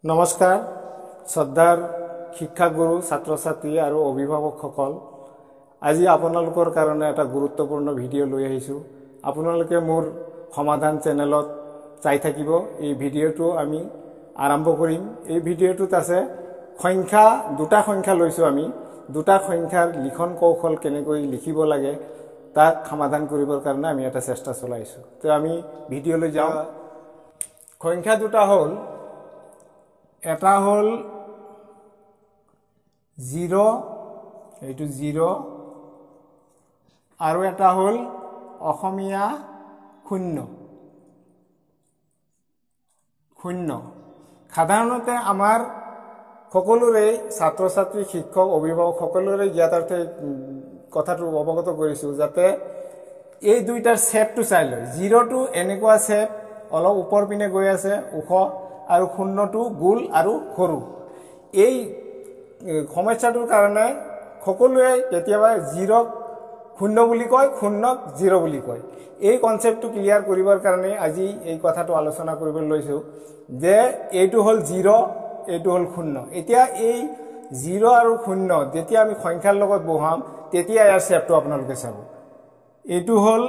নমস্কাৰ শ্ৰদ্ধাৰ শিক্ষাগুৰু ছাত্ৰ ছাত্ৰী আৰু অভিভাৱকসকল আজি আপোনালোকৰ কাৰণে এটা গুৰুত্বপূৰ্ণ ভিডিঅ' লৈ আহিছো আপোনালোকে মোৰ সমাধান চেনেলত চাই থাকিব এই ভিডিঅ'টো আমি আৰম্ভ কৰিম এই ভিডিঅ'টোত আছে সংখ্যা দুটা সংখ্যা লৈছো আমি দুটা সংখ্যাৰ লিখন কৌশল কেনেকৈ লিখিব লাগে তাক সমাধান কৰিবৰ কাৰণে আমি এটা চেষ্টা চলাইছো তো আমি ভিডিঅ'লৈ যাওঁ সংখ্যা দুটা হ'ল এটা হল 0 এইটো 0 আৰু এটা হল অসমীয়া 0 সাধাৰণতে আমাৰ সকলোৰে ছাত্ৰ ছাত্ৰী শিক্ষক অভিভাৱক সকলোৰে জ্ঞাতাৰ্থে কথাটো অৱগত কৰিছো যাতে এই দুইটাৰ শেপটো চাই লয় 0 টো এনেকুৱা শেপ অলপ ওপৰ পিনে গৈ আছে ওখ আৰু 0 টো গোল আৰু সৰু এই সমস্যাটোৰ কাৰণে সকলোৱে কেতিয়াবা 0 0 বুলি কয় 0 0 বুলি কয় এই কনসেপ্টটো ক্লিয়াৰ কৰিবৰ কাৰণে আজি এই কথাটো আলোচনা কৰিব লৈছো যে এইটো হল 0 এইটো হল 0 এতিয়া এই 0 আৰু 0 যেতিয়া আমি সংখ্যাৰ লগত বহাম তেতিয়া ইয়াৰ শেপটো আপোনালোকে চাব এইটো হল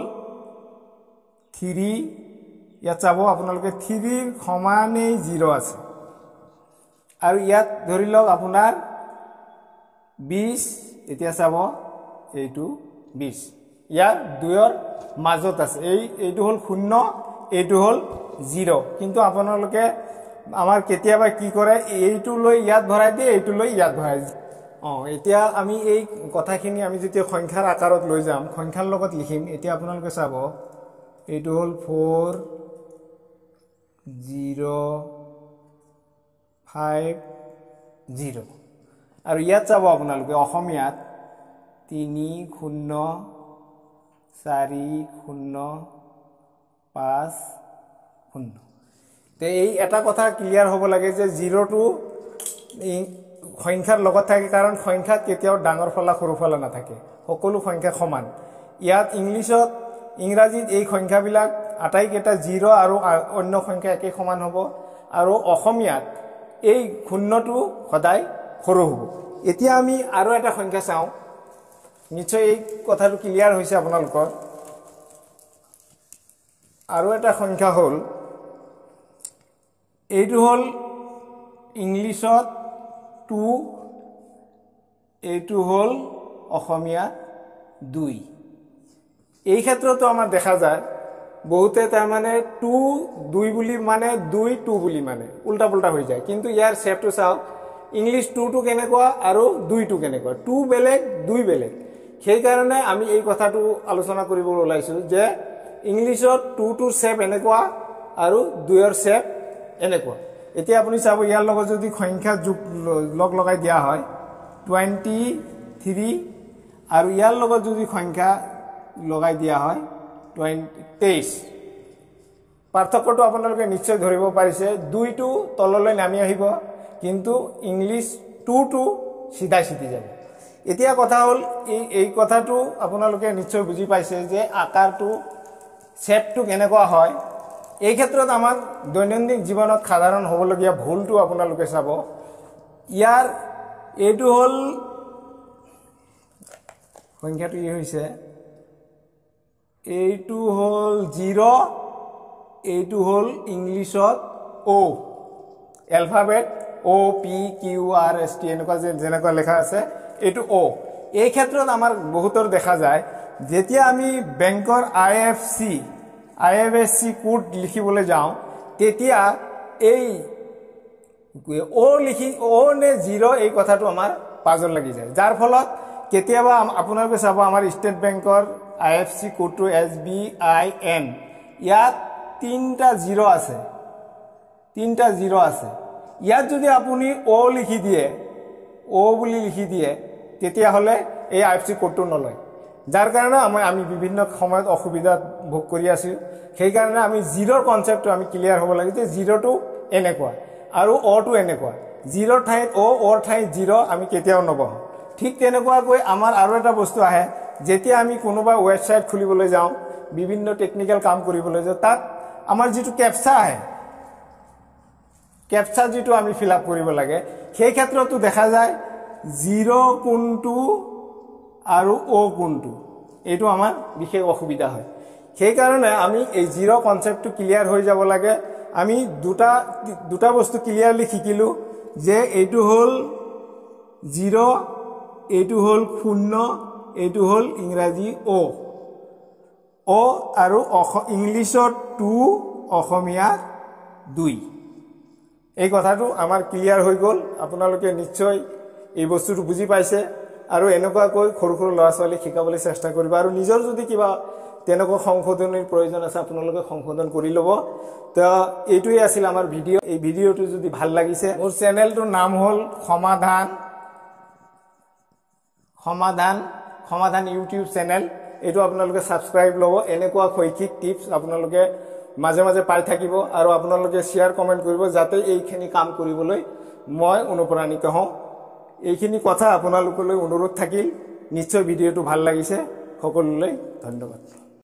3 ইয়াত চাব আপোনালোকে 3 ৰ সমানেই 0 আছে আৰু ইয়াত ধৰি লওক আপোনাৰ 20 এতিয়া চাব এইটো 20 ইয়াৰ দুয়ৰ মাজত আছে এইটো হল 0 এইটো হল 0 কিন্তু আপোনালোকে আমাৰ কেতিয়াবা কি কৰে এইটো লৈ ইয়াত ভৰাই দিয়ে এইটো লৈ ইয়াত ভৰাই এতিয়া আমি এই কথাখিনি আমি যেতিয়া সংখ্যাৰ আকাৰত লৈ যাম সংখ্যাৰ লগত লিখিম এতিয়া আপোনালোকে চাব এইটো হল 4 0 5 0 আৰু ইয়াত চাব আপোনালোকে অসমীয়াত 3 0 4 0 5 0 তে এই এটা কথা ক্লিয়াৰ হ'ব লাগে যে 0 টো সংখ্যাৰ লগত থাকে কাৰণ সংখ্যাত কেতিয়াও ডাঙৰ ফলা সৰু ফলা নাথাকে সকলো সংখ্যা সমান ইয়াত ইংৰাজীত এই সংখ্যাবিলাক আটাইকেইটা 0 আৰু অন্য সংখ্যা একে সমান হ'ব আৰু অসমীয়াত এই 0 টো সদায় সৰু হ'ব এতিয়া আমি আৰু এটা সংখ্যা চাওঁ নিশ্চয় এই কথাটো ক্লিয়াৰ হৈছে আপোনালোকৰ আৰু এটা সংখ্যা হ'ল এইটো হল ইংলিশত 2 এইটো হল অসমীয়া 2 এই ক্ষেত্ৰতো আমাৰ দেখা যায় বহুতে তাৰ মানে 2 বুলি মানে 2 বুলি মানে উল্টা পুল্টা হৈ যায় কিন্তু ইয়াৰ শেপটো চাও ইংলিশ 2 টো কেনেকুৱা আৰু 2 টো কেনেকুৱা 2 বেলেগ 2 বেলেগ সেই কাৰণে আমি এই কথাটো আলোচনা কৰিব ওলাইছো যে ইংলিশত 2 টোৰ শেপ এনেকুৱা আৰু 2 ৰ শেপ এনেকুৱা এতিয়া আপুনি চাব ইয়াৰ লগত যদি সংখ্যা যোগ লগ লগাই দিয়া হয় 23 আৰু ইয়াৰ লগত যদি সংখ্যা লগাই দিয়া হয় 23 পাৰ্থক্যটো আপোনালোকে নিশ্চয় ধৰিব পাৰিছে 2 টো তললৈ নামি আহিব কিন্তু ইংলিশ 2 টো সিধা সিধি যাব এতিয়া কথা হল এই কথাটো আপোনালোকে নিশ্চয় বুজি পাইছে যে আকাৰটো শেপটো কেনেকুৱা হয় এই ক্ষেত্ৰত আমাৰ দৈনন্দিন জীৱনত সাধাৰণ হ'বলগীয়া ভুলটো আপোনালোকে চাব ইয়াৰ এইটো হল সংখ্যাটো হৈছে এইটো হল 0 এইটো হল ইংলিশত O alphabet O P Q R S T এনেকুৱা যেনেকুৱা লেখা আছে এইটো O এই ক্ষেত্ৰত আমাৰ বহুতৰ দেখা যায় যেতিয়া আমি বেংকৰ IFSC কোড লিখিবলৈ যাওঁ তেতিয়া এই O নে 0 এই কথাটো আমাৰ পাজল লাগি যায় যাৰ ফলত কেতিয়াবা আপোনালোকে চাব আমাৰ ষ্টেট বেংকৰ IFSC কোডটো SBIN ইয়াত 3টা 0 আছে ইয়াত যদি আপুনি O লিখি দিয়ে O বুলি লিখি দিয়ে তেতিয়া হলে এই IFSC কোডটো নলয় যাৰ কাৰণে আমি বিভিন্ন সময়ত অসুবিধা ভোগ কৰি আছো সেই কাৰণে আমি 0 কনসেপ্টটো আমি ক্লিয়াৰ হ'ব লাগে যে 0 টো এনেকুৱা আৰু O টো এনেকুৱা 0 ঠাইত O or ঠাইত 0 আমি কেতিয়াও নবহাও ঠিক তেনেকুৱাকৈ আমাৰ আৰু এটা বস্তু আহে যেতিয়া আমি কোনোবা ওয়েবসাইট খুলিবলৈ যাওঁ বিভিন্ন টেকনিক্যাল কাম কৰিবলৈ যাওঁ তাত আমাৰ যেটো ক্যাপচা আহে ক্যাপচা যেটো আমি ফিল আপ কৰিব লাগে সেই ক্ষেত্ৰতো দেখা যায় 0 কোনটো আৰু O কোনটো এইটো আমাৰ বিশেষ অসুবিধা হয় সেই কাৰণে আমি এই 0 কনসেপ্টটো ক্লিয়াৰ হৈ যাব লাগে আমি দুটা বস্তু ক্লিয়াৰলি শিকিলো যে এইটো হল 0 এইটো হল 0 এইটো হল ইংৰাজী O আৰু ইংলিছত 2 অসমীয়া 2 এই কথাটো আমাৰ ক্লিয়াৰ হৈ গল আপোনালোকে নিশ্চয় এই বস্তুটো বুজি পাইছে আৰু এনেকুৱাকৈ সৰু ল'ৰা ছোৱালী শিকাবলৈ চেষ্টা কৰিব আৰু নিজৰ যদি কিবা তেনেকুৱা সংশোধনৰ প্ৰয়োজন আছে আপোনালোকে সংশোধন কৰি ল'ব তো এইটোই আছিল আমাৰ ভিডিও এই ভিডিওটো যদি ভাল লাগিছে মোৰ চেনেলটোৰ নাম হল সমাধান ইউটিউব চেনেল এইটো আপোনালোকে সাবস্ক্ৰাইব ল'ব এনেকুৱা শৈক্ষিক টিপস আপোনালোকে মাজে মাজে পাই থাকিব আৰু আপোনালোকে শেয়াৰ কমেন্ট কৰিব যাতে এইখিনি কাম কৰিবলৈ মই অনুপ্ৰাণিত হওঁ এইখিনি কথা আপোনালোকলৈ অনুৰোধ থাকিল নিশ্চয় ভিডিওটো ভাল লাগিছে সকলোলৈ ধন্যবাদ